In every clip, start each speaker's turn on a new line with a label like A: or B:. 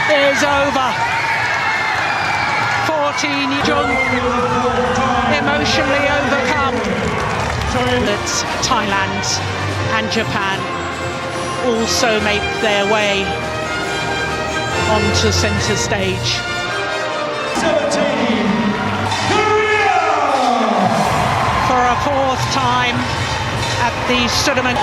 A: is over. 14 Jung emotionally overcome. That Thailand and Japan also make their way onto centre stage.
B: 17, Korea!
A: For a fourth time at the Sudirman.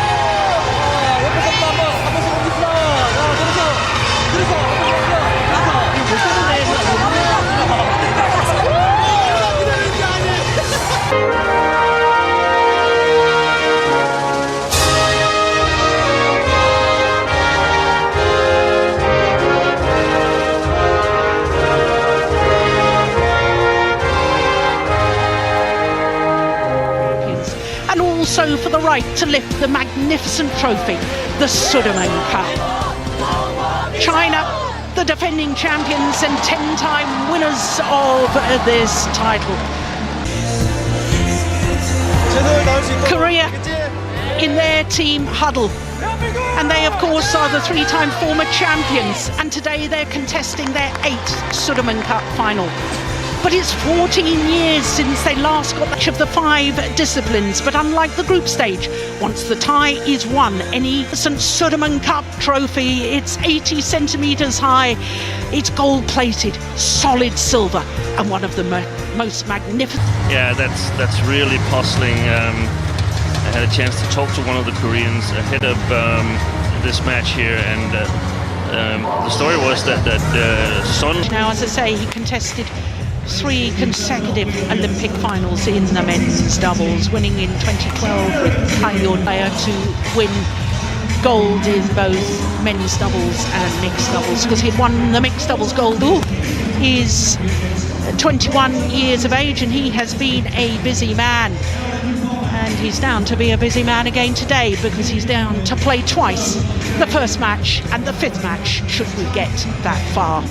A: And also for the right to lift the magnificent trophy, the Sudirman Cup. China, the defending champions and 10-time winners of this title. Korea in their team huddle. And they, of course, are the 3-time former champions. And today they're contesting their 8th Sudirman Cup final. But it's 14 years since they last got much of the 5 disciplines. But unlike the group stage, once the tie is won, any St. Sudirman Cup trophy, it's 80 centimetres high, it's gold-plated, solid silver, and one of the most magnificent.
C: Yeah, that's really puzzling. I had a chance to talk to one of the Koreans ahead of this match here, and the story was that Son.
A: Now, as I say, he contested 3 consecutive Olympic finals in the men's doubles, winning in 2012 with Kangyeon to win gold in both men's doubles and mixed doubles, because he'd won the mixed doubles gold. He's 21 years of age and he has been a busy man. And he's down to be a busy man again today, because he's down to play twice, the first match and the 5th match, should we get that far.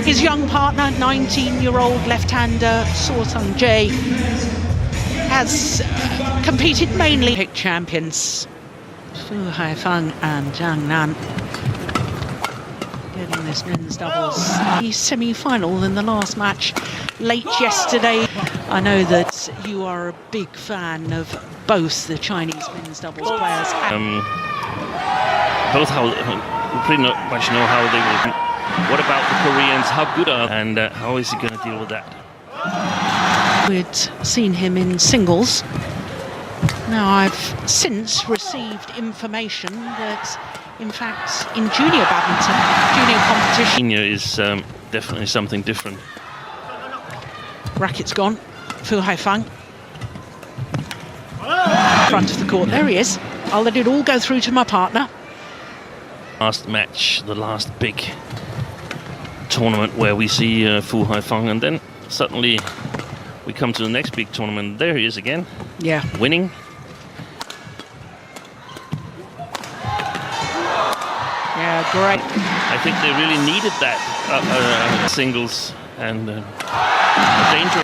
A: His young partner, 19-year-old left-hander So Sung-jae, has competed mainly Olympic champions. Fu Haifeng and Zhang Nan getting this men's doubles. The semi-final in the last match late yesterday. I know that you are a big fan of both the Chinese men's doubles players.
C: Both how we pretty much know how they will. What about the Koreans? How good are they? And how is he going to deal with that?
A: We'd seen him in singles. Now I've since received information that, in fact, in junior badminton, junior competition,
C: Senior is definitely something different.
A: Racket's gone. Fu Haifeng. Front of the court. There he is. I'll let it all go through to my partner.
C: Last match, the last big tournament where we see Fu Haifeng, and then suddenly we come to the next big tournament. There he is again.
A: Yeah.
C: Winning.
A: Yeah, great.
C: I think they really needed that singles and danger.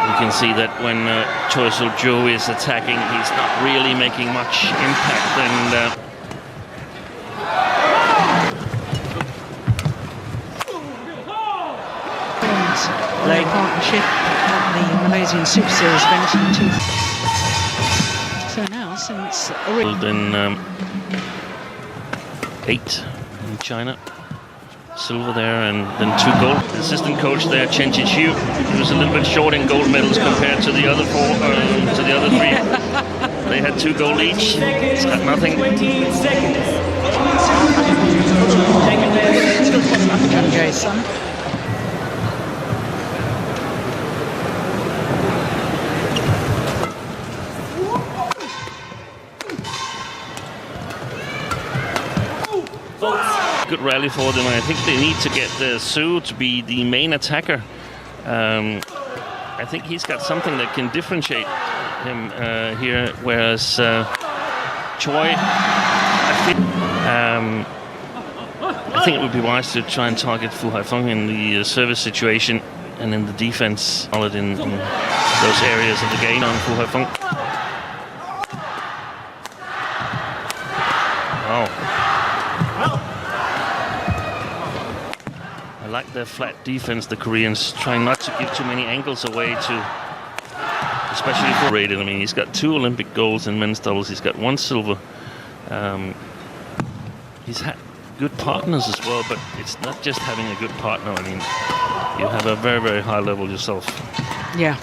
C: You can see that when Choi Soo-jo is attacking, he's not really making much impact, and
A: Late partnership at the Malaysian Super Series event in 2000. So now, since
C: in 8 in China, silver there, and then 2 gold. The assistant coach there, Chen Chi-Chiu, he was a little bit short in gold medals compared to the other 3. They had 2 gold each. It's got nothing.
A: Jason.
C: Good rally for them. I think they need to get Su to be the main attacker. I think he's got something that can differentiate him here, whereas Choi, I think it would be wise to try and target Fu Haifeng in the service situation and in the defense, solid in those areas of the game on Fu Haifeng. Oh. I like their flat defense, the Koreans, trying not to give too many angles away to, especially for rated. I mean, he's got 2 Olympic golds in men's doubles. He's got 1 silver. He's had good partners as well, but it's not just having a good partner. I mean, you have a very, very high level yourself.
A: Yeah.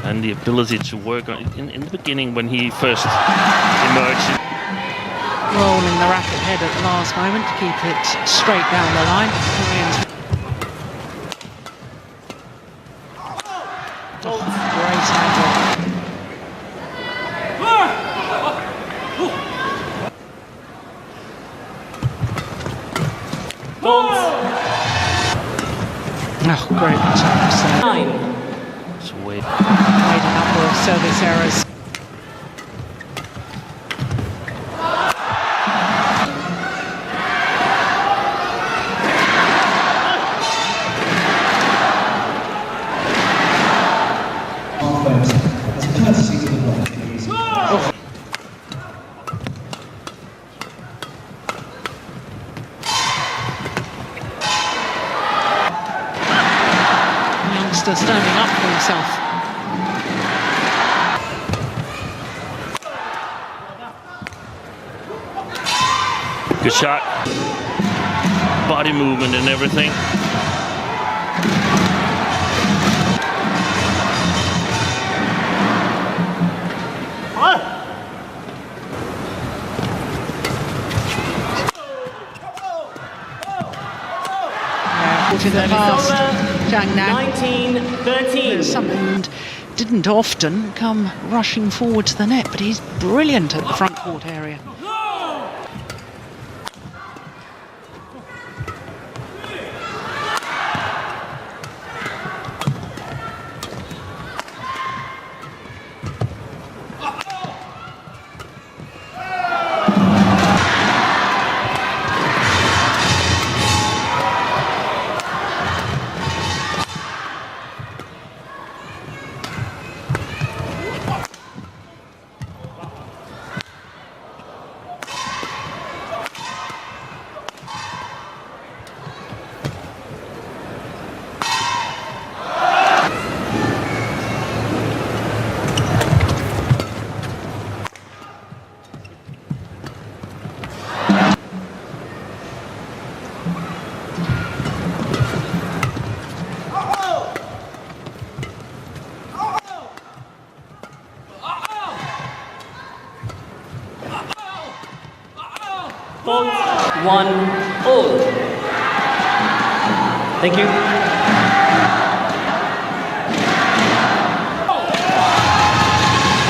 C: And the ability to work on in the beginning when he first emerged.
A: Rolling the racket head at the last moment to keep it straight down the line. Oh, great angle. Oh, great attacks.
D: 9.
C: It's way.
A: Made a number of service errors. Standing up for himself.
C: Good shot. Body movement and everything.
A: To the past, Zhang Nan.
D: 19-13.
A: Something didn't often come rushing forward to the net, but he's brilliant at the front court area.
D: Fault 1-all. Thank you.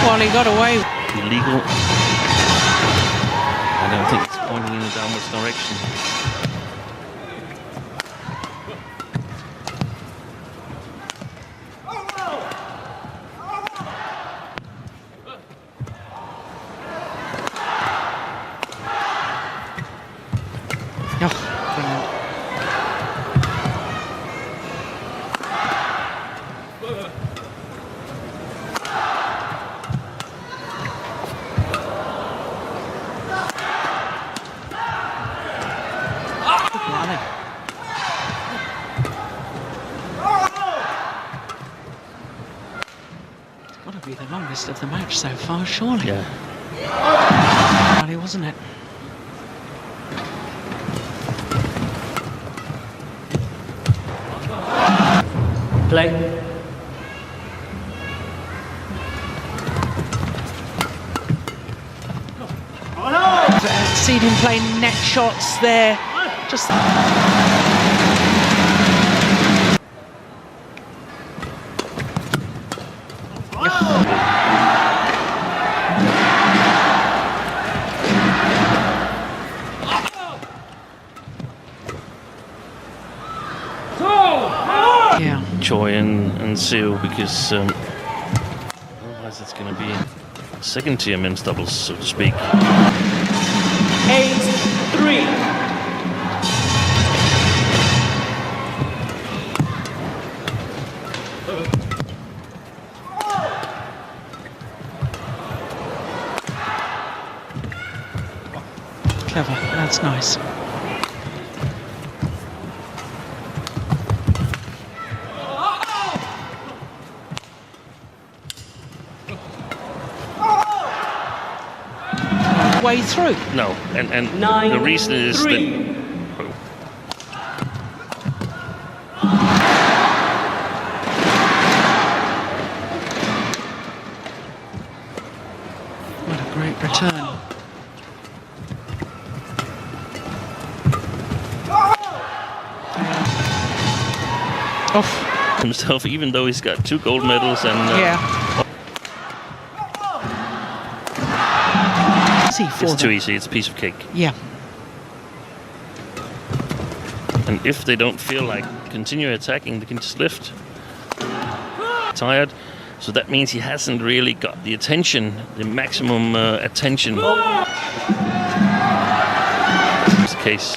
A: Well, he got away.
C: Illegal. I don't think it's pointing in a downwards direction.
A: Oh, brilliant. Be the longest of the match so far, surely.
C: Yeah.
A: Rally, wasn't it?
D: Play.
A: Seen him playing net shots there. Just. Yeah.
C: Choi and Seo, because otherwise it's going to be second-tier men's doubles, so to speak.
D: 8-3.
A: Clever. That's nice. Way through.
C: No, and
D: Nine,
C: the reason is
D: three.
C: that.
A: What a great return. Off.
C: Himself, even though he's got 2 gold medals and
A: Yeah. Easy for
C: it's
A: them.
C: too easy. It's a piece of cake.
A: Yeah.
C: And if they don't feel like continue attacking, they can just lift. Tired, so that means he hasn't really got the attention, the maximum attention. It's the case.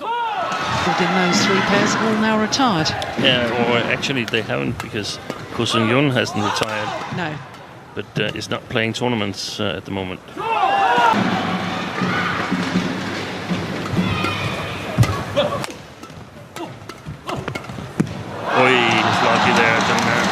A: Within those 3 pairs are all now retired.
C: Yeah, or actually they haven't, because Ko Sung-yun hasn't retired,
A: No.
C: but is not playing tournaments at the moment. Oi, he's lucky there, Jung Man.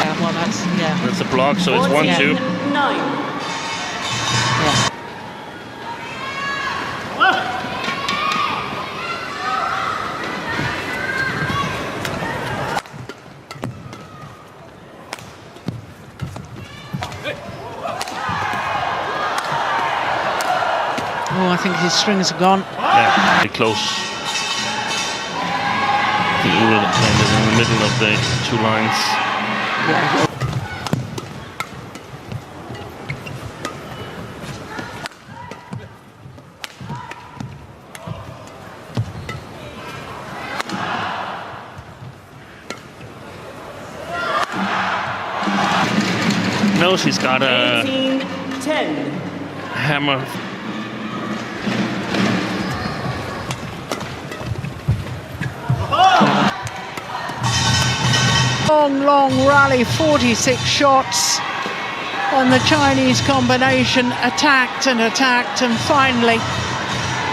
A: Yeah, well, yeah.
C: That's a block, so it's 1-2.
D: 9.
A: Yeah. Oh, I think his strings are gone.
C: Yeah, pretty close. I think we will land it in the middle of the 2 lines.
A: Yeah.
C: Knows he's got a
D: 18-10.
C: hammer.
A: Long rally, 46 shots, and the Chinese combination attacked and finally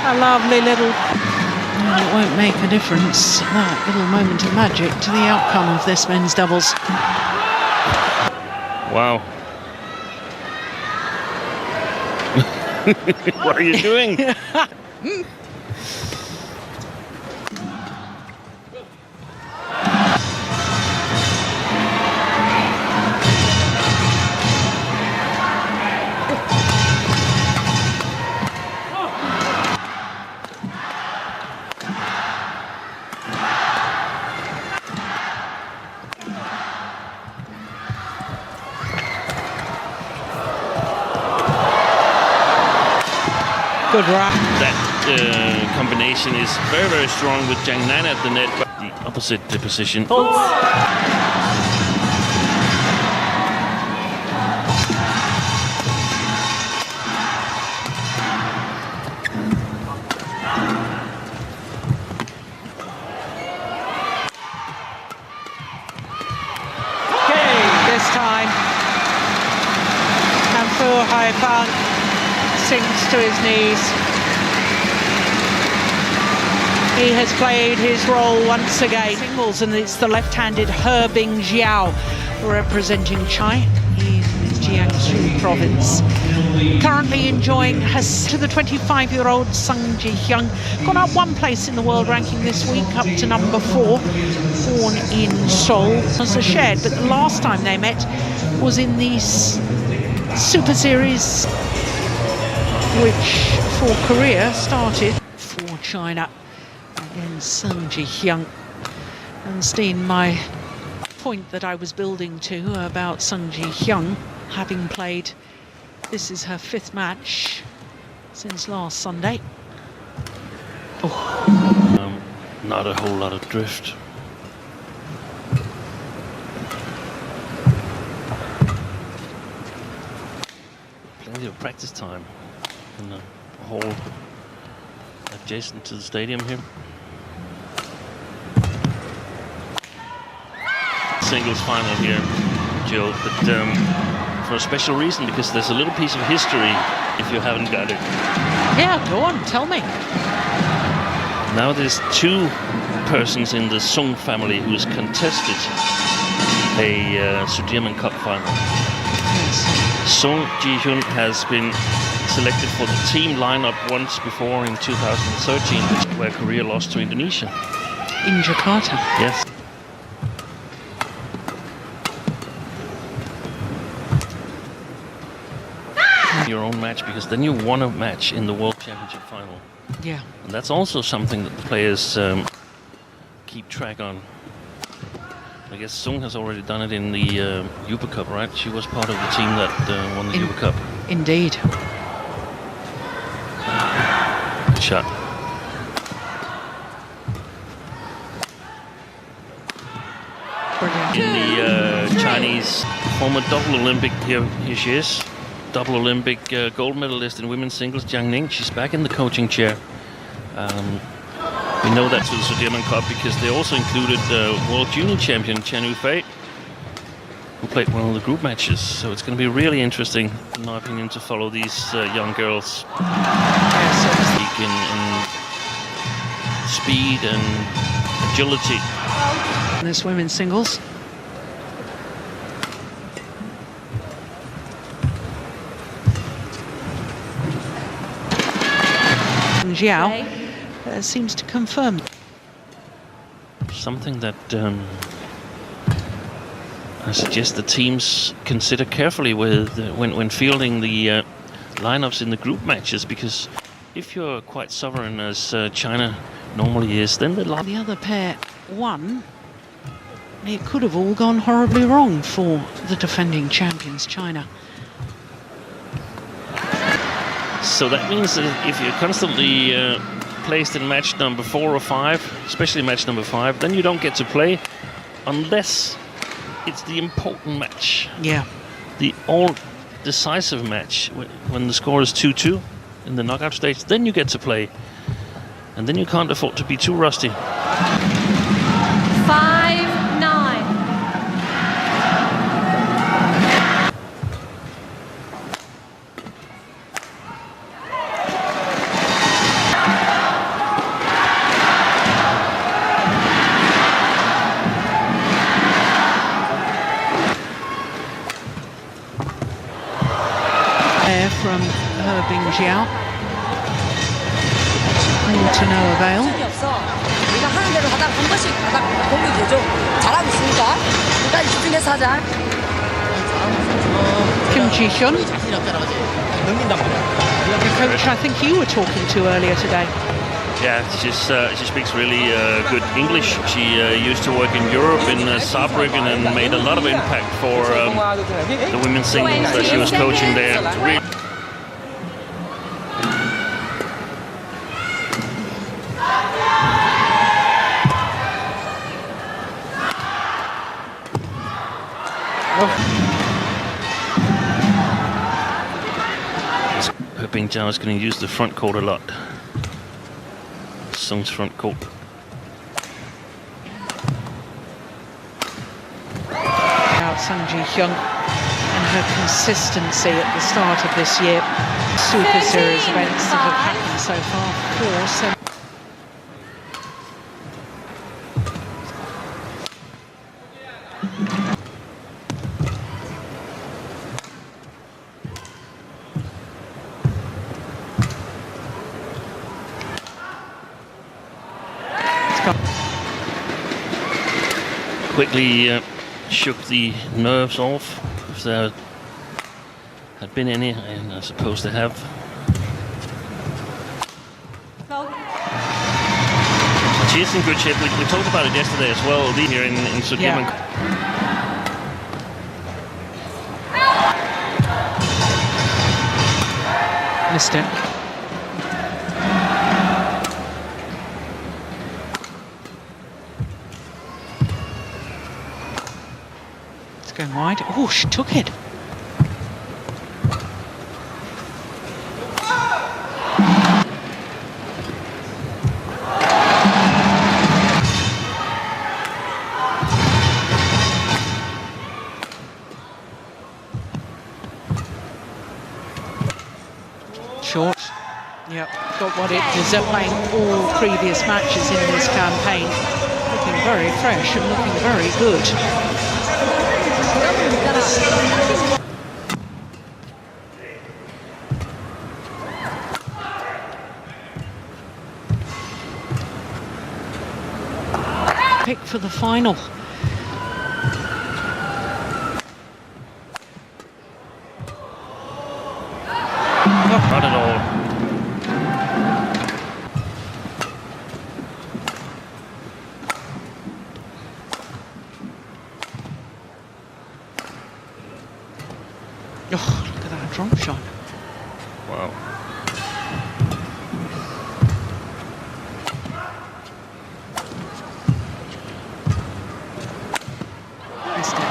A: a lovely little. Well, it won't make a difference, that little moment of magic, to the outcome of this men's doubles.
C: Wow. What are you doing?
A: Good run.
C: That combination is very, very strong with Jiang Nan at the net, but the opposite position.
D: Faults.
A: Fang sinks to his knees. He has played his role once again. Singles, and it's the left-handed He Bingjiao representing China in Jiangsu province. Currently enjoying her to the 25-year-old Sung Ji-hyun. Gone up one place in the world ranking this week, up to number 4. Born in Seoul. As a shared, but the last time they met was in the Super Series, which for Korea started for China against Sung Ji-hyun. And Steen, my point that I was building to about Sung Ji-hyun having played, this is her 5th match since last Sunday. Oh.
C: Not a whole lot of drift. Plenty of practice time in the hall adjacent to the stadium here. Singles final here, Joe, but for a special reason, because there's a little piece of history if you haven't got it.
A: Yeah, go on, tell me.
C: Now there's 2 persons in the Sung family who's contested a Sudirman Cup final.
A: Yes.
C: Sung Ji-hyun has been selected for the team lineup once before in 2013, where Korea lost to Indonesia.
A: In Jakarta.
C: Yes. Your own match, because then you won a match in the World Championship final.
A: Yeah.
C: And that's also something that the players keep track on. I guess Sung has already done it in the Uber Cup, right? She was part of the team that won the Uber Cup.
A: Indeed.
C: Good shot.
A: Brilliant.
C: In the Chinese former double Olympic, here she is. Double Olympic gold medalist in women's singles, Jiang Ning. She's back in the coaching chair. We know that to the Sudirman Cup because they also included World Junior Champion Chen Yufei, who played one of the group matches. So it's going to be really interesting, in my opinion, to follow these young girls. In speed and agility.
A: This women's singles. Jiao seems to confirm.
C: Something that I suggest the teams consider carefully with when fielding the lineups in the group matches, because if you're quite sovereign as China normally is, then the
A: other pair won. It could have all gone horribly wrong for the defending champions, China.
C: So that means that if you're constantly placed in match number 4 or 5, especially match number 5, then you don't get to play unless it's the important match.
A: Yeah.
C: The all-decisive match, when the score is 2-2 in the knockout stage, then you get to play. And then you can't afford to be too rusty.
E: 5-9.
A: From He Bingjiao. All to no avail.
F: 우리가 하는 대로 하다 한 번씩 하다 도움이 되죠. 잘하고 있으니까 끝까지 집중해서 하자.
A: Kim Ji-hyun, the coach I think you were talking to earlier today.
C: Yeah, she speaks really good English. She used to work in Europe in Saarbrücken and made a lot of impact for the women's singles that she was coaching there. He Bingjiao is going to use the front court a lot. Sung's front court.
A: Out Sung Ji-hyun and her consistency at the start of this year. Super Series events that have happened so far, of course.
C: Quickly shook the nerves off, if there had been any, and I suppose they have. She is in good shape. We talked about it yesterday as well, here in Sudgim.
A: Missed it. It's going wide. Oh, she took it. Short. Yep, got what it deserved, playing all previous matches in this campaign. Looking very fresh and looking very good. Pick for the final.
C: Not at all.
A: Oh, look at that drop shot.
C: Wow.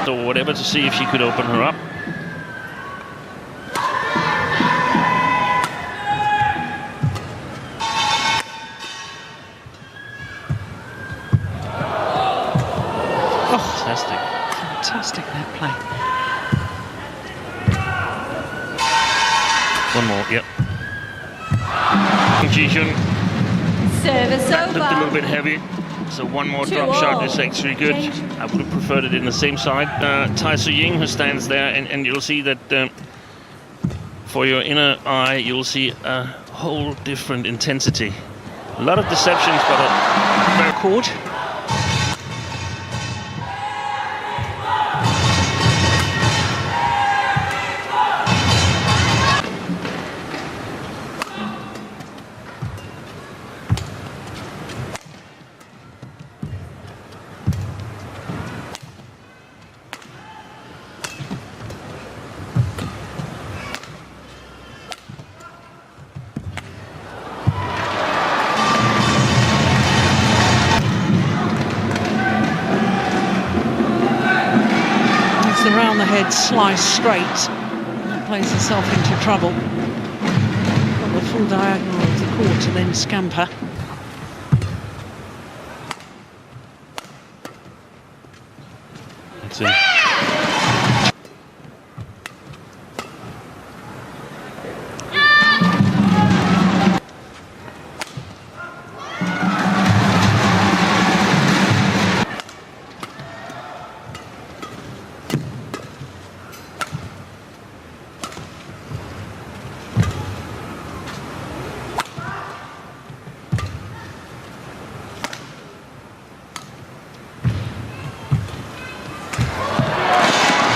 C: So whatever, to see if she could open her up. Fantastic.
A: Fantastic net play.
C: One more, yep. Ji-hyun
F: Service
C: looked a little
F: over.
C: bit heavy, so one more
F: 2-all.
C: drop shot is actually good.
F: Change.
C: I would have preferred it in the same side. Tai Su-ying, who stands there, and you'll see that for your inner eye, you'll see a whole different intensity. A lot of deceptions, but a very
A: Record. Around the head slice straight, and plays herself into trouble. Got the full diagonal of the court to then scamper.
C: That's it.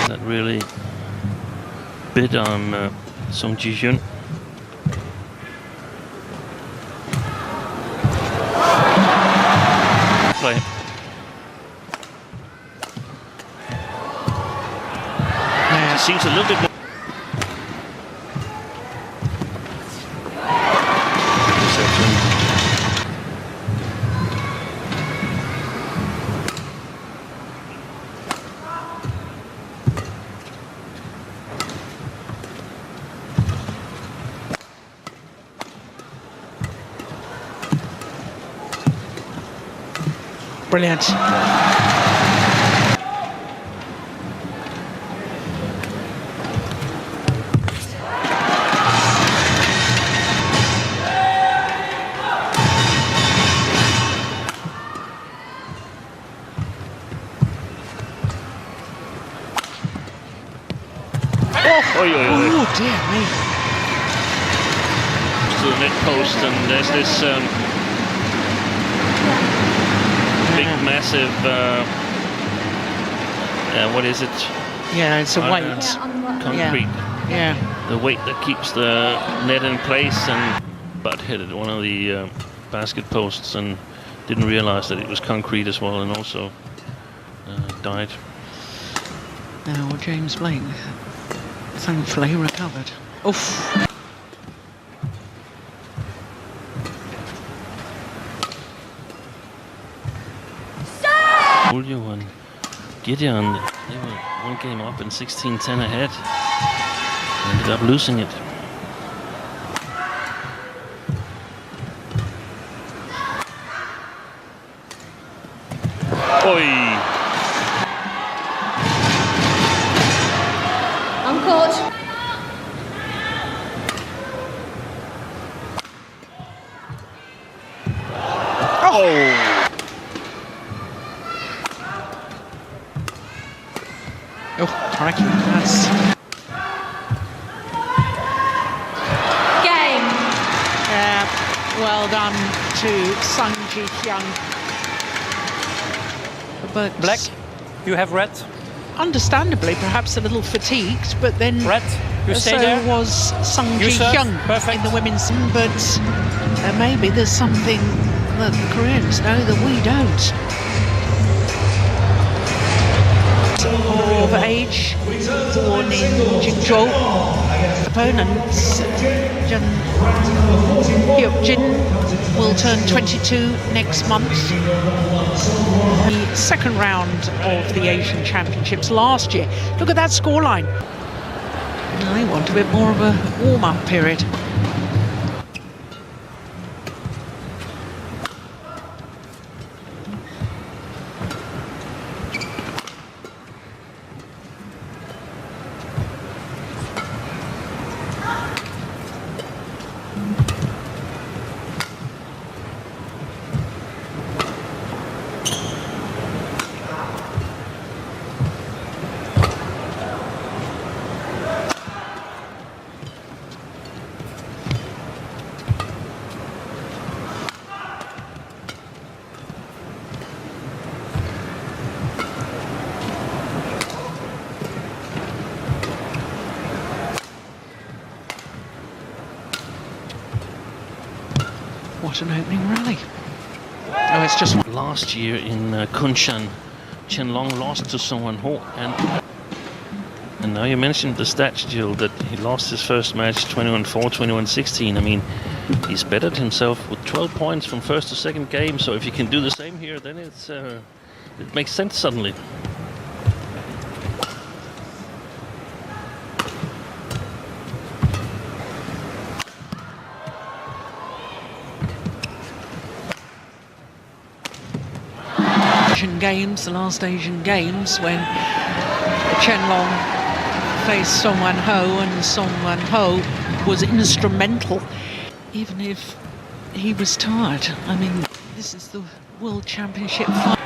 C: That really bit on Song Ji-hyun. Play.
A: Yeah.
C: She seems a little bit more.
A: Brilliant.
C: Oi, oi, oi.
A: Oh dear me.
C: To the net post, and there's this big, massive. What is it?
A: Yeah, it's a weight.
C: Concrete.
A: Yeah.
C: The weight that keeps the net in place, and butt hit one of the basket posts and didn't realize that it was concrete as well, and also died.
A: Now James Blake, thankfully, recovered. Oof.
C: Julio and Gideon, they were one game up and 16-10 ahead. Ended up losing it. Oi!
F: Uncoach.
C: Oh!
A: Oh, crikey, that's...
F: Game.
A: Well done to Sung Ji-hyun. But
E: Black, you have red.
A: understandably perhaps a little fatigued, but then
E: Red, you stay
A: so
E: there.
A: was Sung
E: You serve.
A: Ji-hyun
E: Perfect.
A: in the women's, but maybe there's something that the Koreans know that we don't. Of age, born in Jingzhou. Opponents, Jun Hyuk-jin will turn 22 next month. The second round of the Asian Championships last year. Look at that scoreline. I want a bit more of a warm-up period. What an opening rally. Oh, it's just one.
C: Last year in Kunshan, Chen Long lost to Song Wan-ho, and now you mentioned the stats, Jill, that he lost his first match 21-4, 21-16. I mean, he's bettered himself with 12 points from first to second game, so if you can do the same here, then it makes sense suddenly.
A: Asian Games, the last Asian Games, when Chen Long faced Song Wan-ho, and Song Wan-ho was instrumental, even if he was tired. I mean, this is the World Championship final.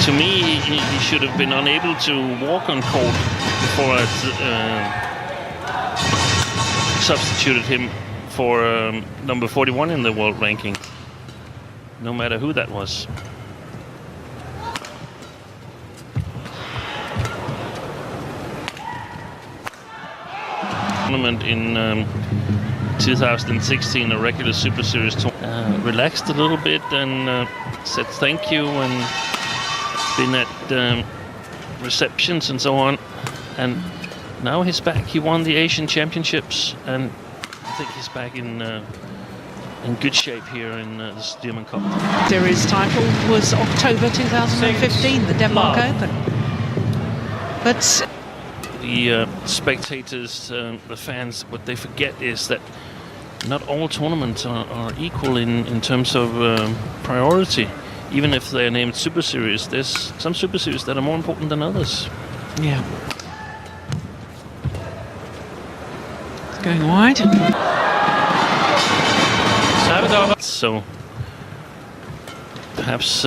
C: To me, he should have been unable to walk on court before I substituted him for number 41 in the world ranking, no matter who that was. Tournament in 2016, a regular Super Series tournament, relaxed a little bit and said thank you, and been at receptions and so on, and now he's back. He won the Asian Championships, and I think he's back in good shape here in the Stearman Cup.
A: Series title was October 2015, the Denmark Open. But
C: the spectators, the fans, what they forget is that not all tournaments are equal in terms of priority. Even if they're named Super Series, there's some Super Series that are more important than others.
A: yeah, it's going wide.
C: So perhaps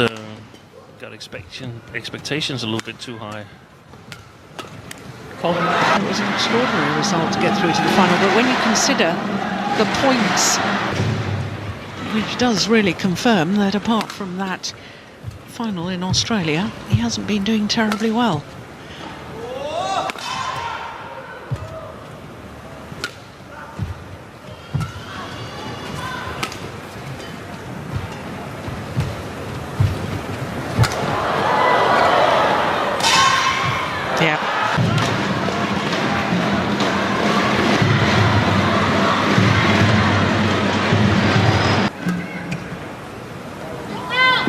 C: got expectations a little bit too high.
A: It was an extraordinary result to get through to the final, but when you consider the points, which does really confirm that apart from that final in Australia, he hasn't been doing terribly well. Yeah.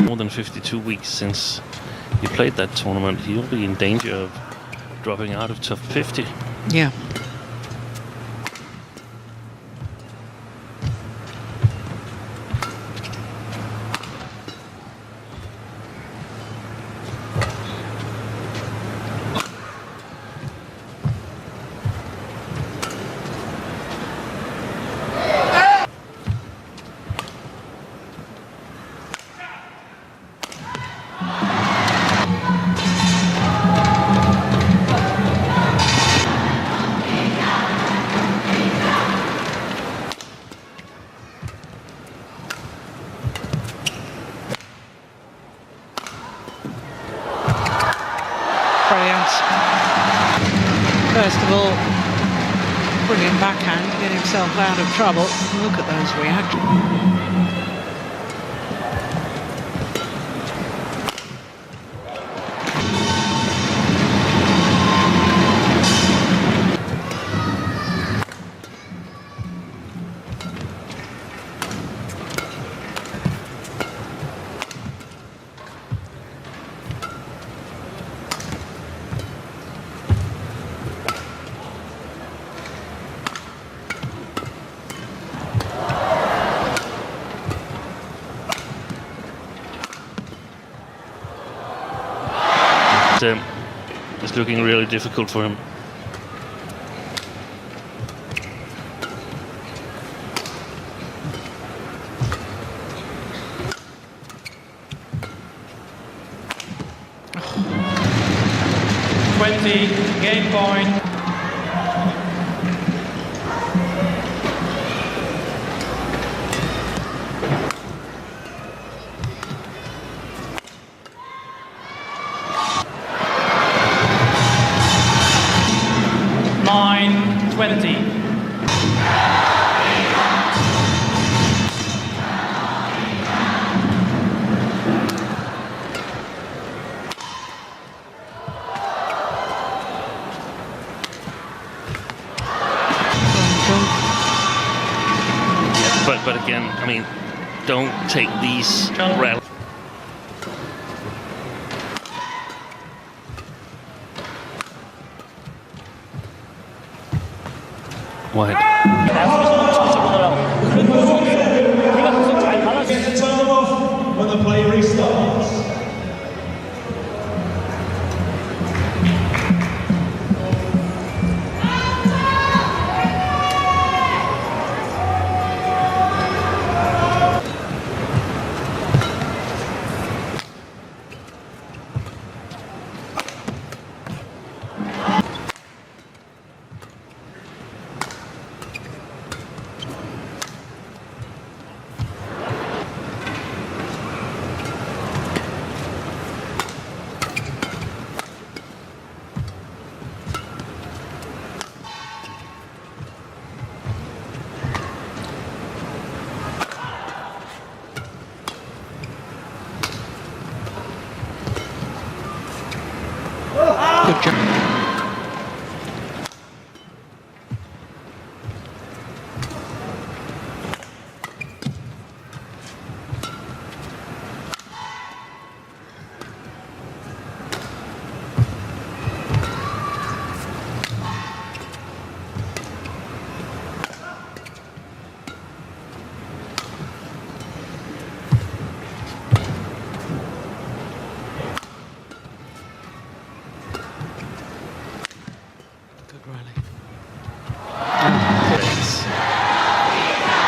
C: More than 52 weeks since he played that tournament. He'll be in danger of dropping out of top 50.
A: Yeah. Brilliant. First of all, brilliant backhand to get himself out of trouble. Look at those reactions.
C: It's looking really difficult for him.
E: Game point. Line 20.
C: But again, I mean, don't take these rallies. Wide.
B: Get the time off when the play restarts.
A: Good job.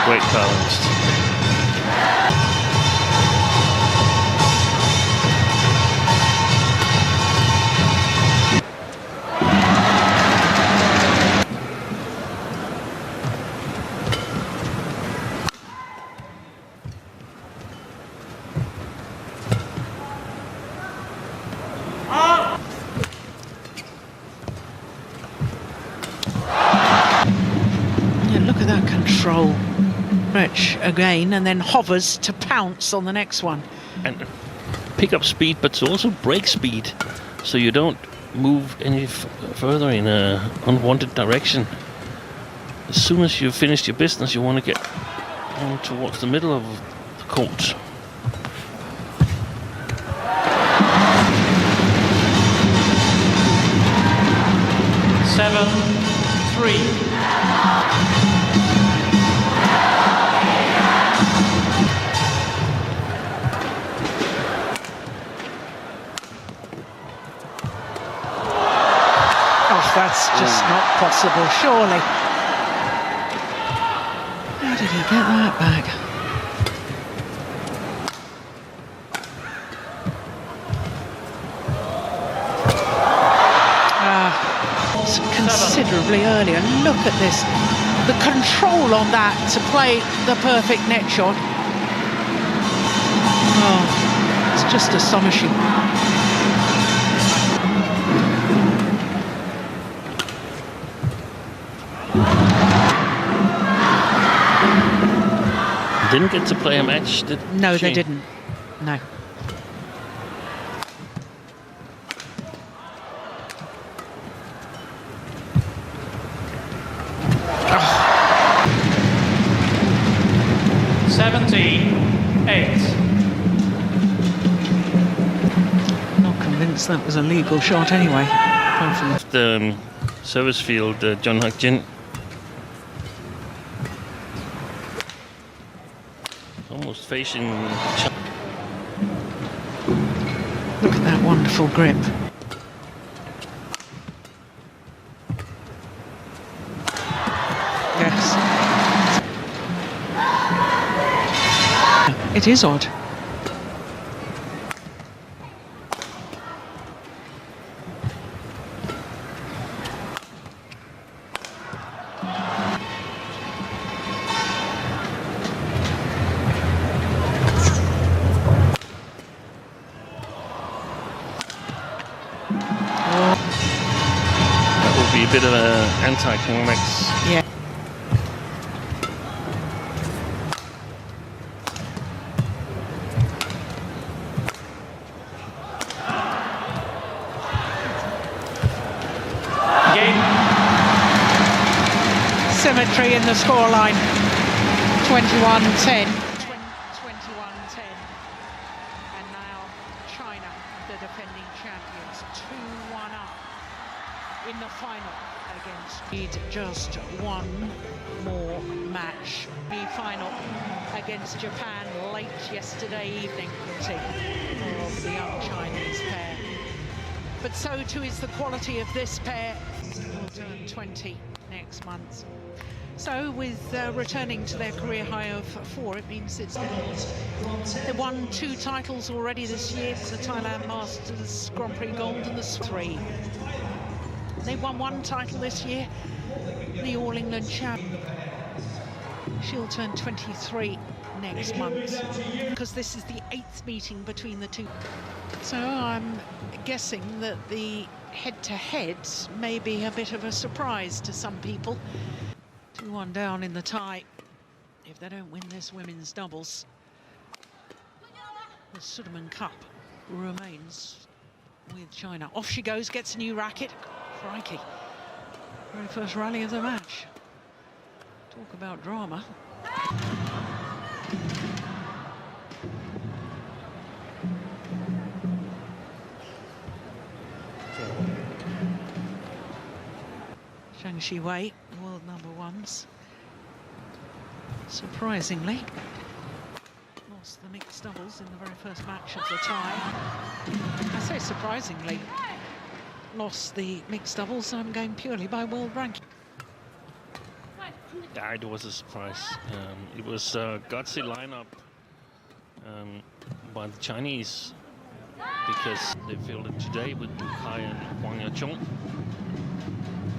C: Great balanced.
A: stretch again and then hovers to pounce on the next one.
C: And pick up speed, but also break speed, so you don't move any further in a unwanted direction. As soon as you've finished your business, you want to get on towards the middle of the court.
E: Seven, 3.
A: That's just not possible, surely. How did he get that back? It's considerably earlier. Look at this. The control on that to play the perfect net shot. Oh, it's just astonishing.
C: Didn't get to play a match, did
A: No,
C: she?
A: they didn't. No.
E: Oh. 17-8.
A: Not convinced that was a legal shot anyway. Apart from
C: The service field, John Hak-jin. Almost facing China.
A: Look at that wonderful grip. Yes. It is odd.
C: That would be a bit of an anti-climax.
A: Yeah.
E: Game.
A: Symmetry in the scoreline. 21-10. 21-10. And now China, the defending champions, 2-1 up in the final against. Need just one more match. The final against Japan late yesterday evening of the young Chinese pair. But so too is the quality of this pair. Will turn 20 next month. So with returning to their career high of 4, it means they won 2 titles already this year, the Thailand Masters Grand Prix Gold and the 3. They won 1 title this year, the All England champion. She'll turn 23 next month, because this is the 8th meeting between the two. So I'm guessing that the head-to-heads may be a bit of a surprise to some people. 2-1 down in the tie. If they don't win this women's doubles, the Sudirman Cup remains with China. Off she goes, gets a new racket. Crikey. Very first rally of the match. Talk about drama. Zhang Shiwei, world #1s. Surprisingly, lost the mixed doubles in the very first match of the tie. I say surprisingly, lost the mixed doubles. I'm going purely by world ranking.
C: Yeah, it was a surprise. It was a gutsy lineup by the Chinese, because they fielded today with Du Kai and Wang Yachong.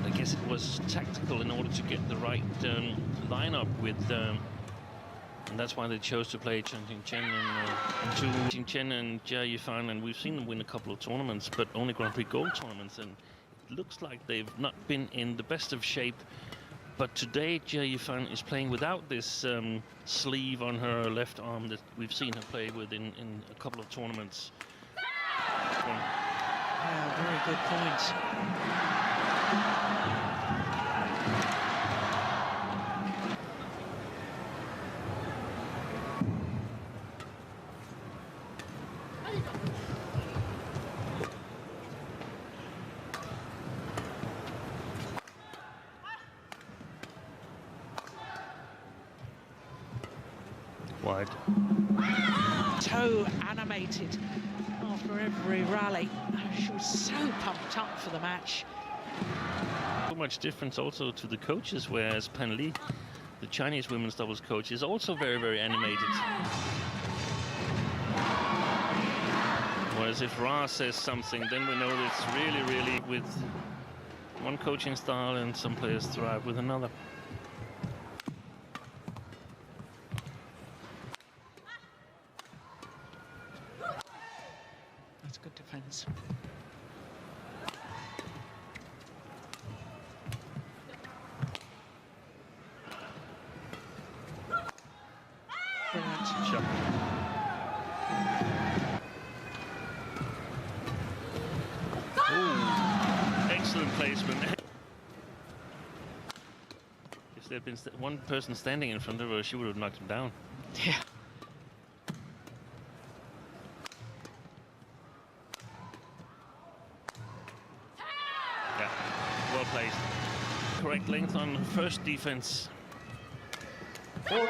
C: I guess it was tactical in order to get the right lineup with, and that's why they chose to play Chen Qingchen and Jia Yifan, and we've seen them win a couple of tournaments, but only Grand Prix Gold tournaments, and it looks like they've not been in the best of shape But today, Jia Yifan is playing without this sleeve on her left arm that we've seen her play with in a couple of tournaments.
A: Yeah, very good point.
C: Wide.
A: So animated after every rally. She was so pumped up for the match.
C: So much difference also to the coaches, whereas Pan Li, the Chinese women's doubles coach, is also very, very animated. Whereas if Ra says something, then we know that it's really, really with one coaching style, and some players thrive with another.
A: That's good defence. Brilliant.
C: Shot. Ooh, excellent placement. If there had been one person standing in front of her, she would have knocked him down.
A: Yeah.
C: Yeah, well placed. Correct length on first defense.
A: Oh,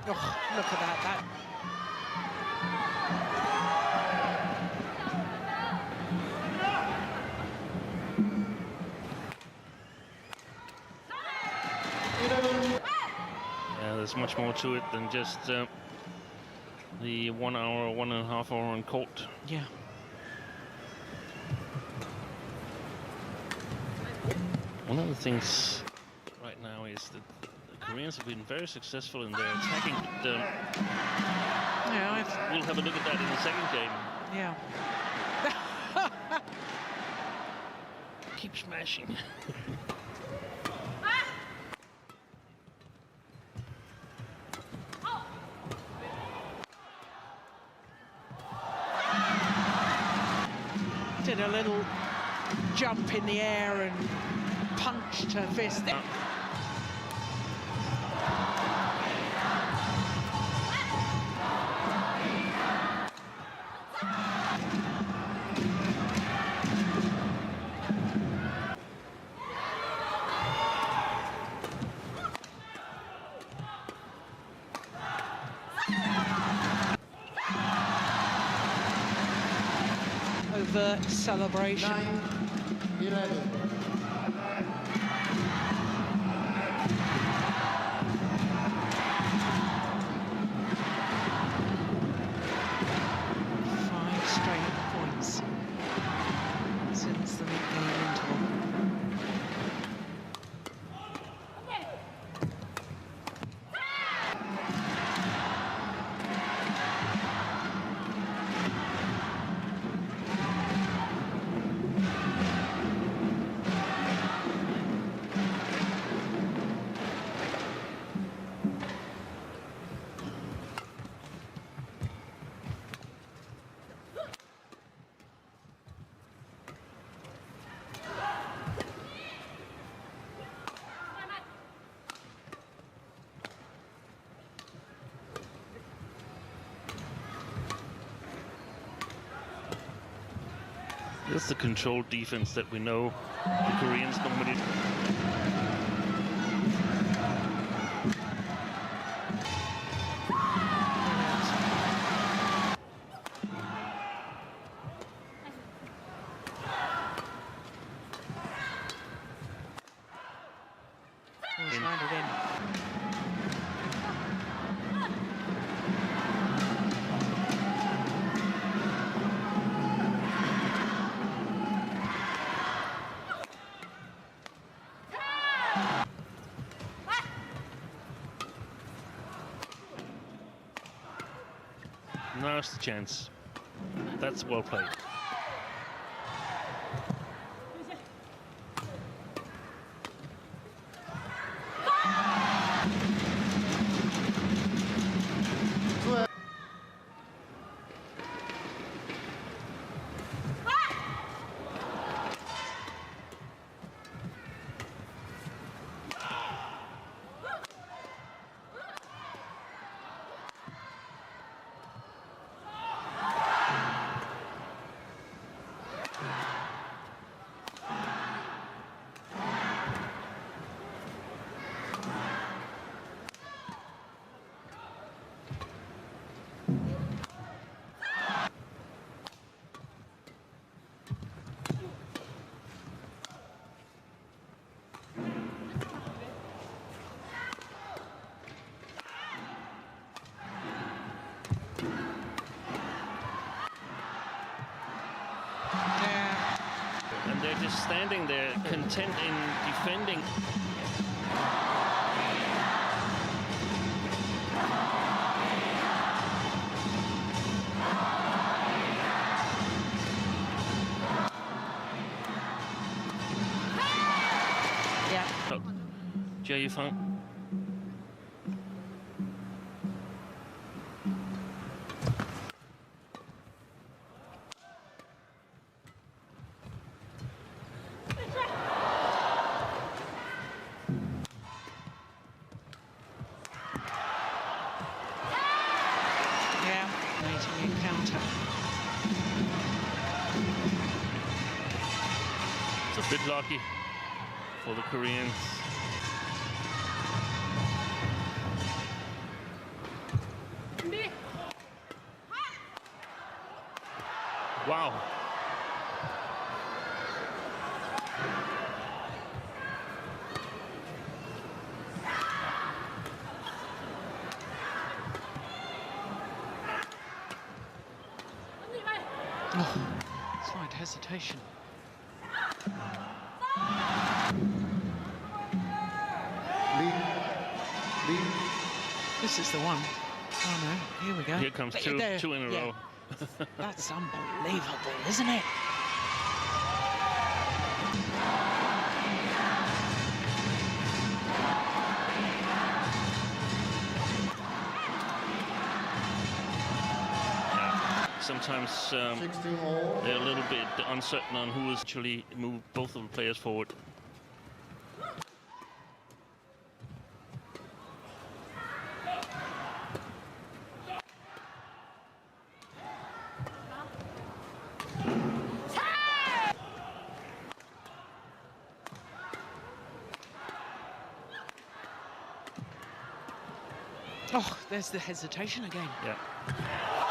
A: look at that.
C: Yeah, there's much more to it than just the 1 hour, 1.5 hour on court.
A: Yeah.
C: One of the things right now is that the Koreans have been very successful in their attacking.
A: Yeah,
C: We'll have a look at that in the second game.
A: yeah.
C: Keep smashing.
A: Did a little jump in the air and punched her fist. Overt celebration.
B: 9-11.
A: Five straight points since the mid-game interval.
C: This is the controlled defense that we know the Koreans normally.
A: Always landed in.
C: Now's the chance. That's well played. And they're just standing there, content in defending.
A: Yeah.
C: Oh, Jay Funk.
A: Encounter.
C: It's a bit lucky for the Koreans. Wow.
A: Oh, slight hesitation. This is the one. Oh no, here we go.
C: Here comes two in a row.
A: That's unbelievable, isn't it?
C: Sometimes they're a little bit uncertain on who has actually moved both of the players forward.
A: Oh, there's the hesitation again.
C: Yeah.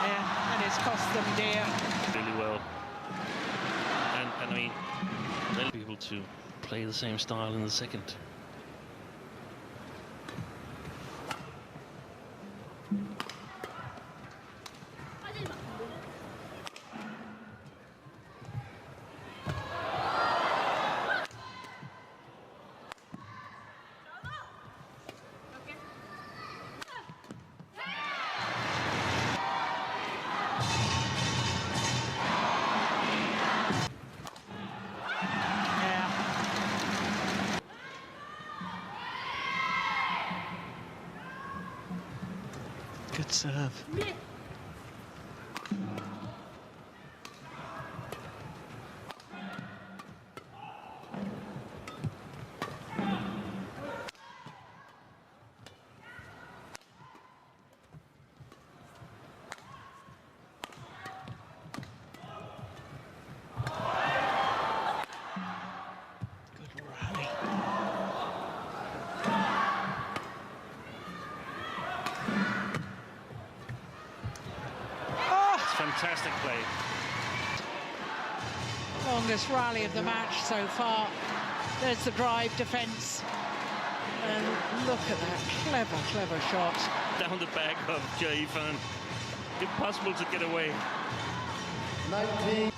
A: Yeah, and it's cost them dear.
C: Really well. And I mean, they'll be able to play the same style in the second.
A: Good serve. Good rally.
C: Fantastic play.
A: Longest rally of the match so far. There's the drive defence. And look at that clever shot.
C: Down the back of Jay Fan. Impossible to get away.
B: 19.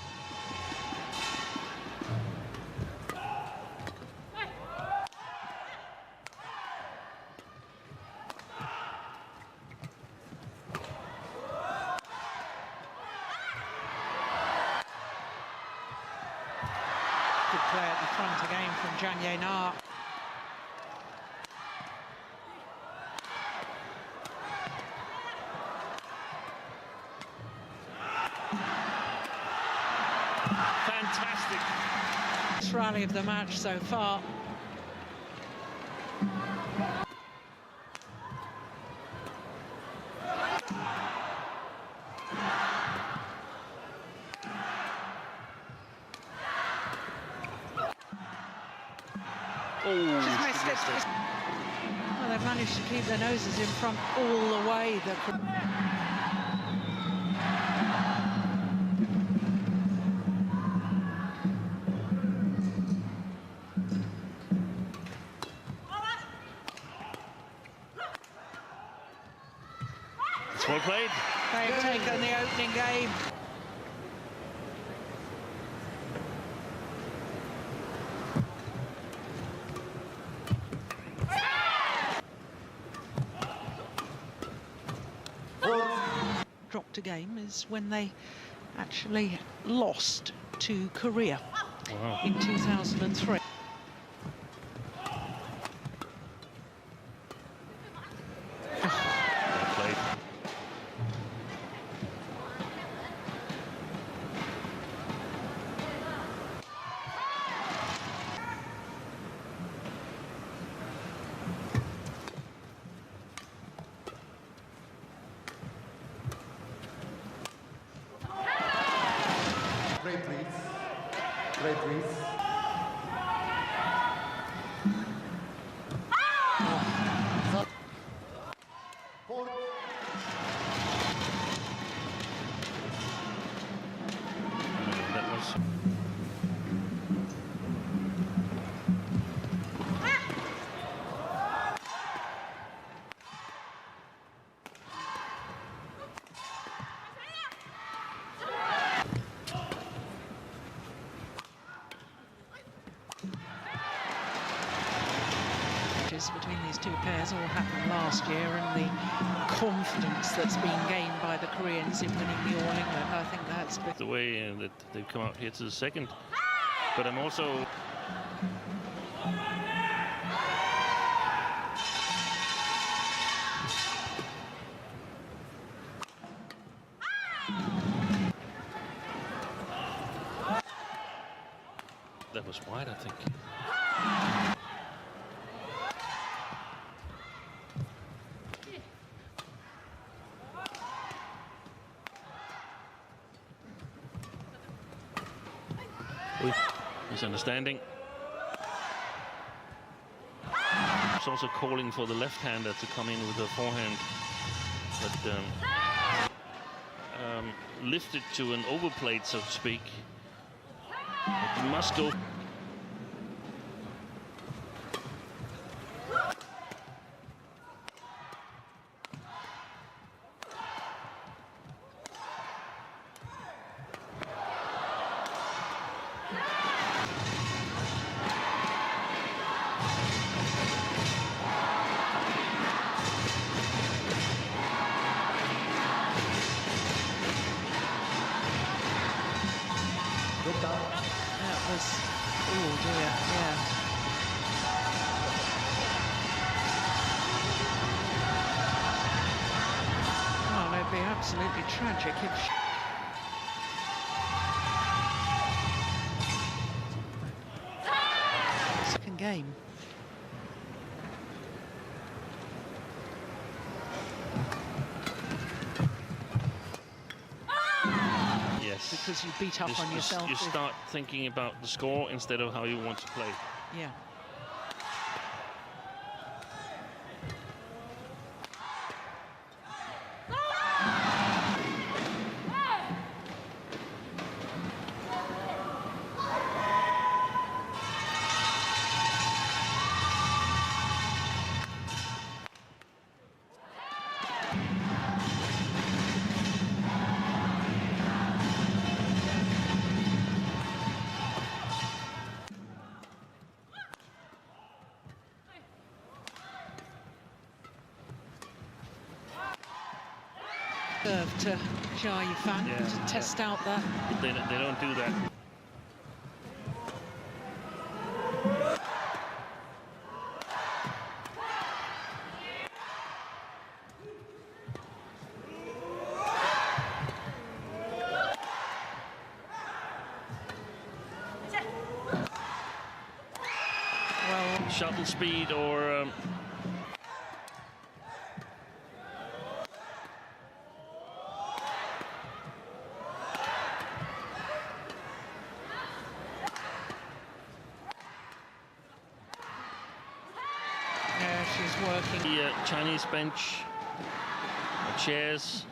A: play at the front again from Jang Ye-na.
C: Fantastic.
A: Best rally of the match so far.
C: Oh,
A: She's missed it. Well, they've managed to keep their noses in front all the way.
C: It's well played.
A: They've taken the opening game. Dropped a game is when they actually lost to Korea in 2003.
C: Well played.
G: Great reads. Great reads. Fourth.
C: That was.
A: Between these two pairs all happened last year, and the confidence that's been gained by the Koreans in winning the All England, I think that's been
C: The way that they've come out here to the second. But I'm also. That was wide, I think. Misunderstanding. It's also calling for the left-hander to come in with a forehand, but lifted to an overplate, so to speak. But you must go.
A: that was, oh dear, yeah. Well, it'd be absolutely tragic if second game.
C: Yes.
A: Because you beat up on yourself.
C: You start thinking about the score instead of how you want to play.
A: Yeah. To Jia Yifan to test out that.
C: But they don't do that. shuttle speed or
A: Yeah, she's working.
C: the Chinese bench, chairs.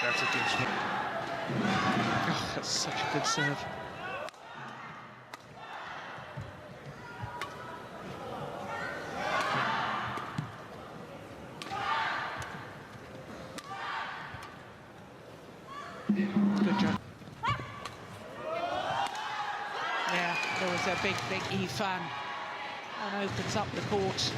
C: That's a good swing.
A: Oh, that's such a good serve. Good job. Yeah, there was a big E-fan and opens up the court.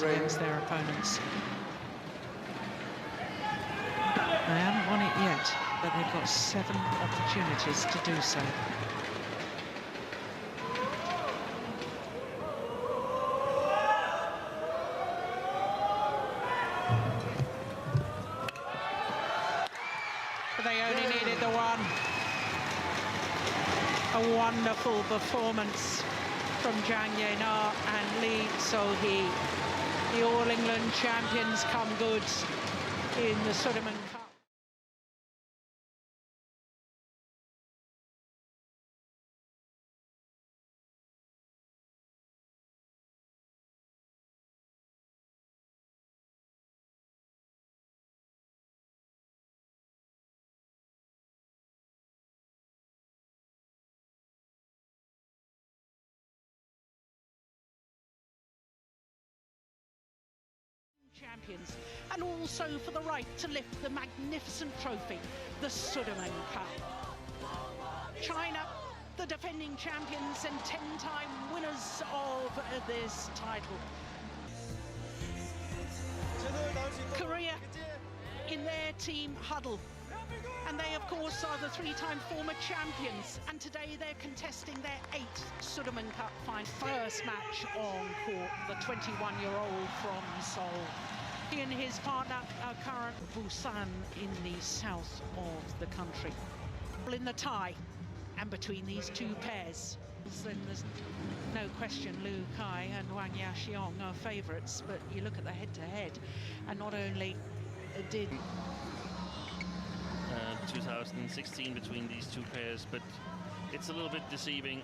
A: Against their opponents. They haven't won it yet, but they've got 7 opportunities to do so. But they only needed the one. A wonderful performance from Zhang Yena and Lee So-hee. The All England champions come good in the Sudirman Cup. Champions, and also for the right to lift the magnificent trophy, the Sudirman Cup. China, the defending champions and 10-time winners of this title. Korea in their team huddle. And they, of course, are the 3-time former champions. And today they're contesting their 8th Sudirman Cup final. First match on court, the 21-year-old from Seoul. He and his partner are current Busan in the south of the country. In the tie, and between these two pairs, then there's no question Liu Kai and Wang Yaxiong are favourites, but you look at the head-to-head, and not only did
C: 2016 between these two pairs, but it's a little bit deceiving.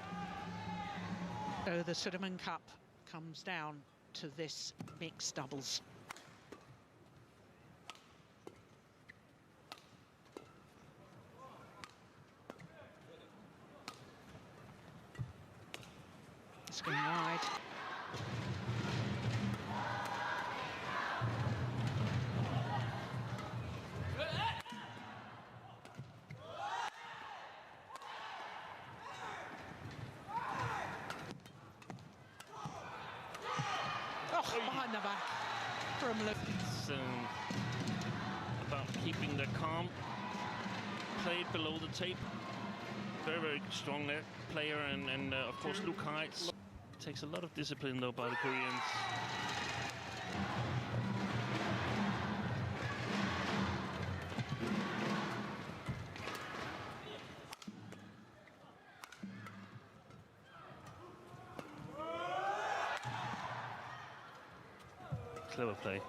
A: So the Sudirman Cup comes down to this mixed doubles. It's going wide. Behind the back from Luke.
C: It's about keeping the calm, played below the tape. Very, very strong player, and of course Luke Kai. Takes a lot of discipline though by the Koreans. Clever play.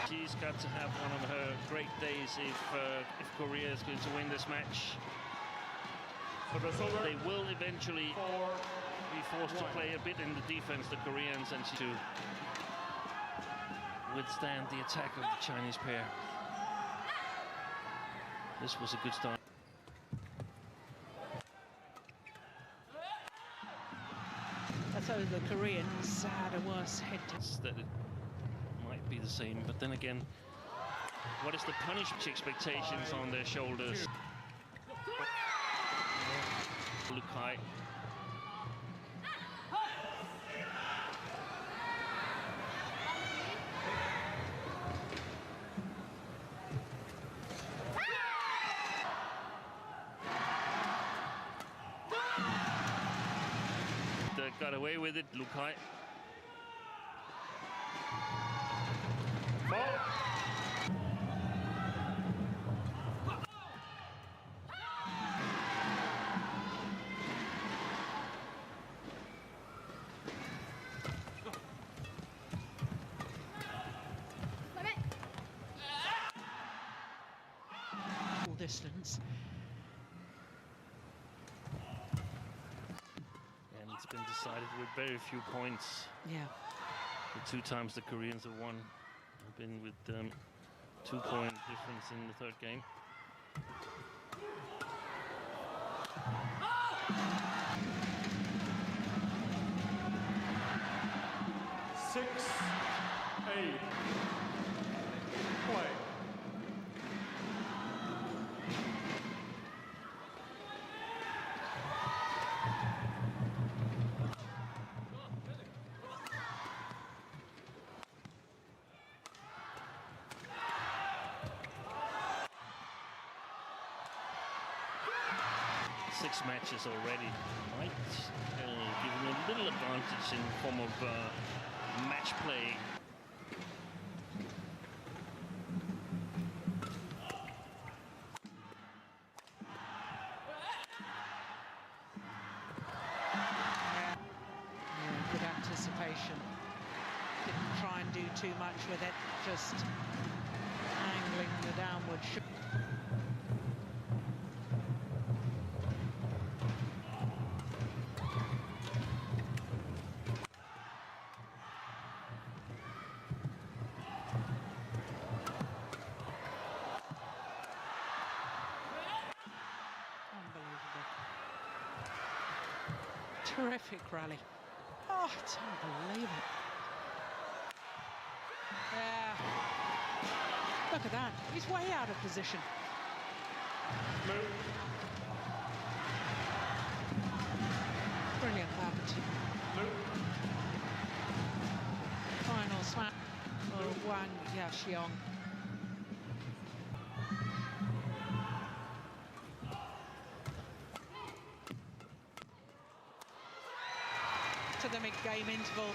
C: She's got to have one of her great days if Korea is going to win this match. They will eventually be forced to play a bit in the defense, the Koreans, and to withstand the attack of the Chinese pair. This was a good start.
A: So the Koreans had a worse head to...
C: That it might be the same, but then again, what is the punishment expectations on their shoulders? Lukai. They got away with it, Lukai.
A: Distance.
C: And it's been decided with very few points.
A: Yeah.
C: The two times the Koreans have won have been with 2-point difference in the third game.
B: Play.
C: Six matches already might give them a little advantage in the form of match play.
A: Yeah, good anticipation. Didn't try and do too much with it, just angling the downward shoot. Terrific rally. Oh, it's unbelievable. Yeah. Look at that. He's way out of position. Brilliant badminton. Final smack for Wang Yaxiong. To the mid-game interval.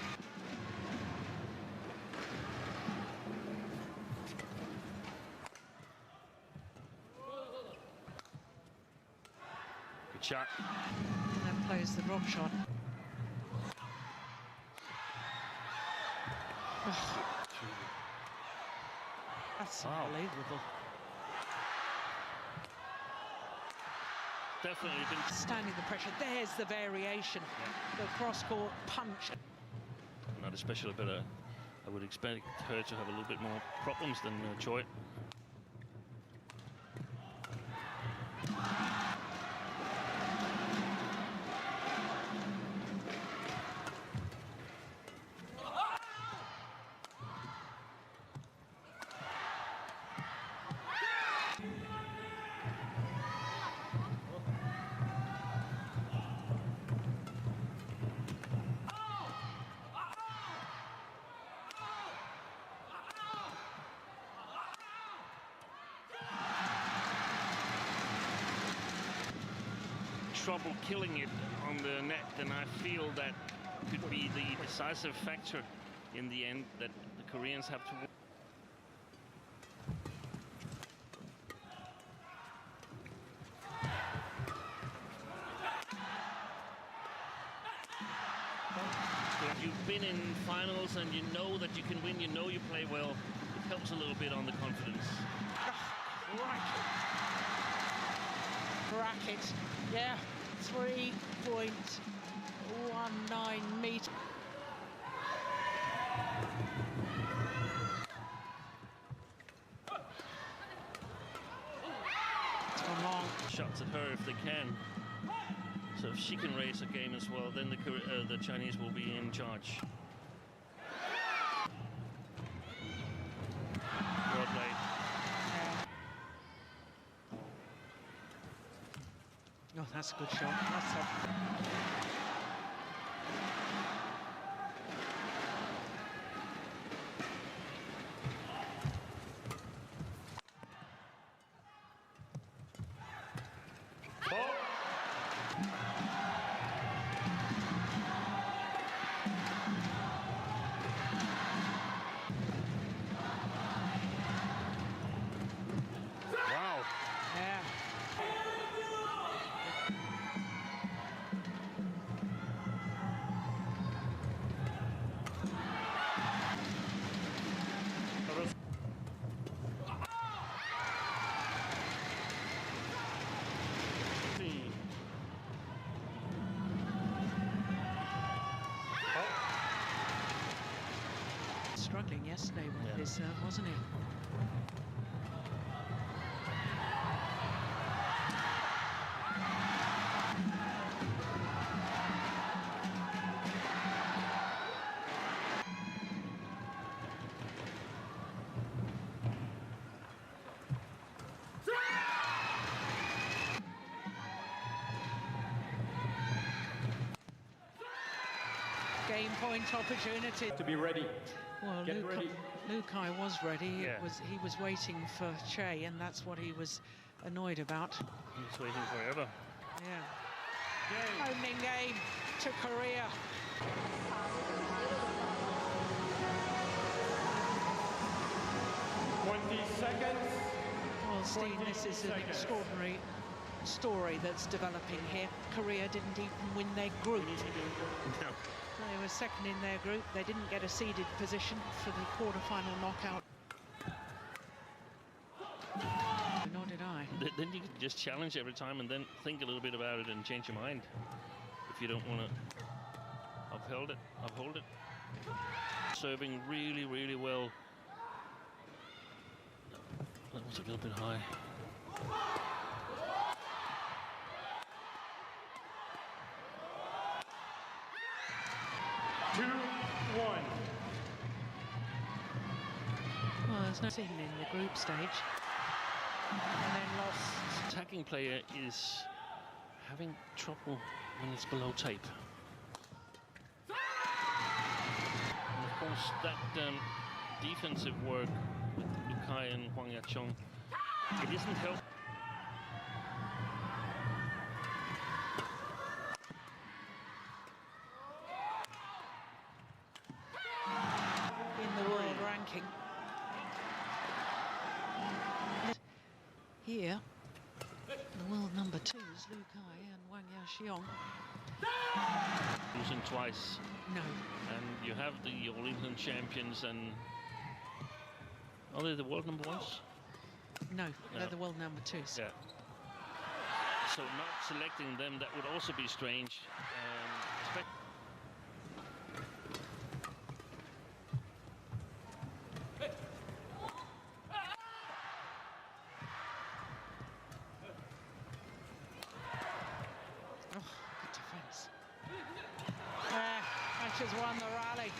C: Good shot.
A: And then plays the drop shot. That's unbelievable.
C: Definitely been
A: Standing the pressure. There's the variation. The cross-court punch.
C: not especially, but I would expect her to have a little bit more problems than Choi. Trouble killing it on the net, and I feel that could be the decisive factor in the end, that the Koreans have to win. You've win in finals and you know that you can win, you know you play well, it helps a little bit on the confidence.
A: Bracket, yeah, 3.19 meters. Long
C: shots at her if they can. So if she can raise a game as well, then the Chinese will be in charge. Well played.
A: Oh, that's a good shot. That's a...
C: Wow.
A: Yeah. Struggling yesterday with his serve, wasn't he? Game point opportunity.
E: To be ready.
A: Well,
E: Get ready.
A: Lukai was ready.
C: Yeah.
A: He was waiting for Che, and that's what he was annoyed about.
C: He's waiting forever.
A: Yeah. Opening game to Korea.
E: 20 seconds.
A: Well, Steve, this is an
E: 20 seconds.
A: extraordinary story that's developing here. Korea didn't even win their group.
C: No.
A: They were second in their group. They didn't get a seeded position for the quarter-final knockout. Nor did I.
C: Then you can just challenge every time and then think a little bit about it and change your mind. If you don't want to uphold it. Serving really, really well. That was a little bit high.
A: Well, there's no seeding in the group stage. And then lost.
C: Attacking player is having trouble when it's below tape. And of course, that defensive work with Lukai and Hwang Ya-chong, it isn't help.
A: In the world ranking. Here, the world number 2 is Lukai and Hwang Ya-chong.
C: Losing twice.
A: No.
C: And you have the All England champions and... Are they the world number 1s?
A: No, they're the world number 2s.
C: Yeah. So not selecting them, that would also be strange.
A: Good defence. And she's won the rally.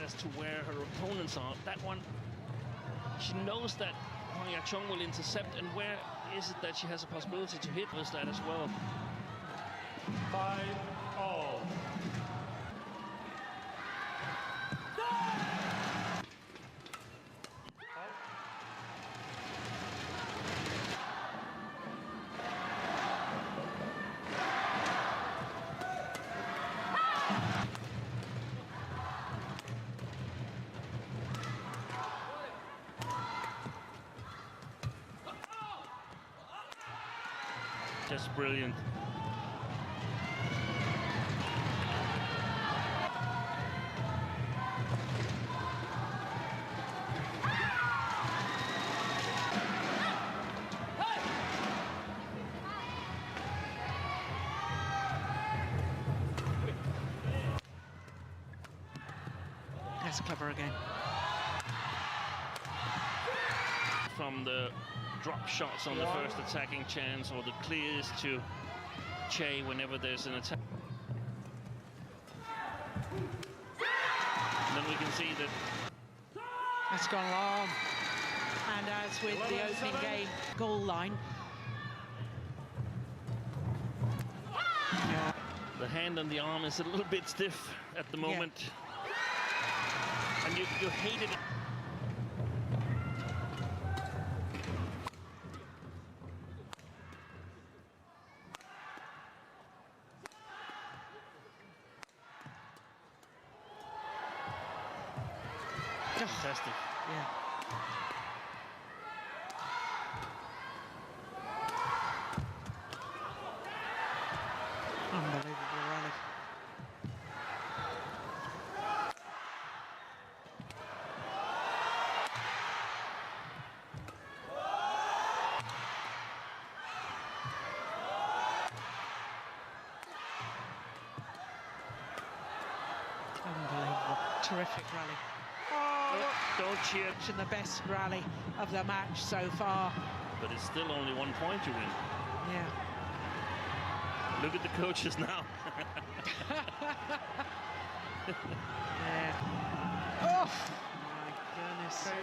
C: As to where her opponents are, that one, she knows that Hwang Ya-chong will intercept, and where is it that she has a possibility to hit with that as well.
E: 5-all.
C: Just brilliant.
A: That's clever again.
C: From the drop shots on the first attacking chance, or the clears to Che whenever there's an attack. And then we can see that
A: That's gone long. And as with the opening game, goal line.
C: the hand and the arm is a little bit stiff at the moment. And you hate it. Fantastic.
A: Yeah. Unbelievable rally. Unbelievable. Terrific rally.
C: Don't cheer.
A: In the best rally of the match so far.
C: But it's still only 1 point to win.
A: Yeah.
C: Look at the coaches now.
A: Yeah. Oh my goodness. 7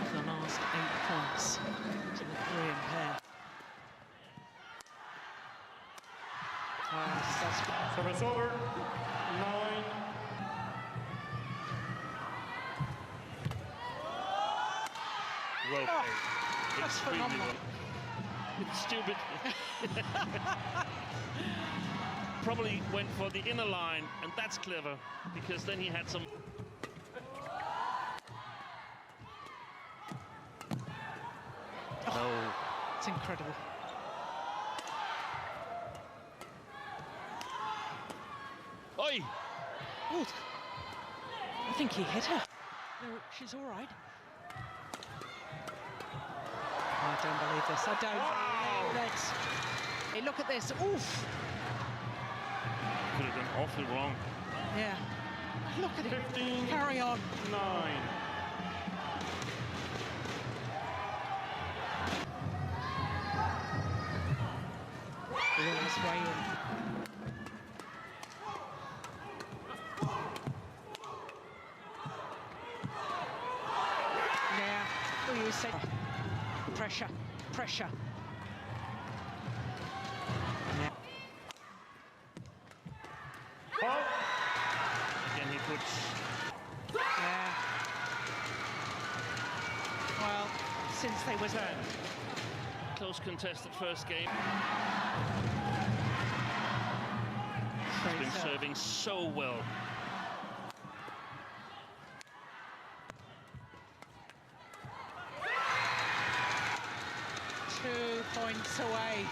A: of the last 8 points to the Korean pair.
E: Service over. 9.
C: Well played.
A: That's phenomenal.
C: It's stupid. Probably went for the inner line, and that's clever, because then he had some... No.
A: It's incredible.
C: Oi!
A: Ooh. I think he hit her. No, she's all right. I don't believe this. I don't believe this. Hey, look at this. Oof.
C: Could have done awfully wrong.
A: Yeah. Look at it.
E: 15.
A: Carry on.
E: 9.
A: All this way in. Yeah. What you said. Pressure. Pressure.
C: Again, he puts...
A: Yeah. Well, since they was
C: Close contested first game.
A: He's
C: Been serving so well.
A: Two points away.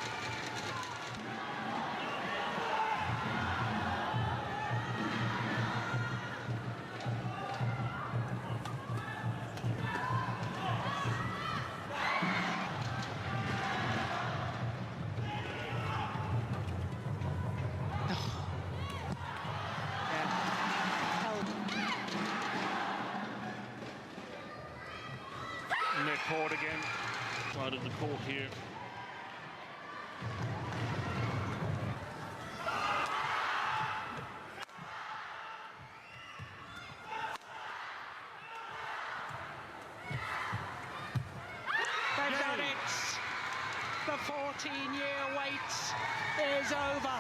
C: Net court again. Side of the court here.
A: They've done it. The 14-year wait is over.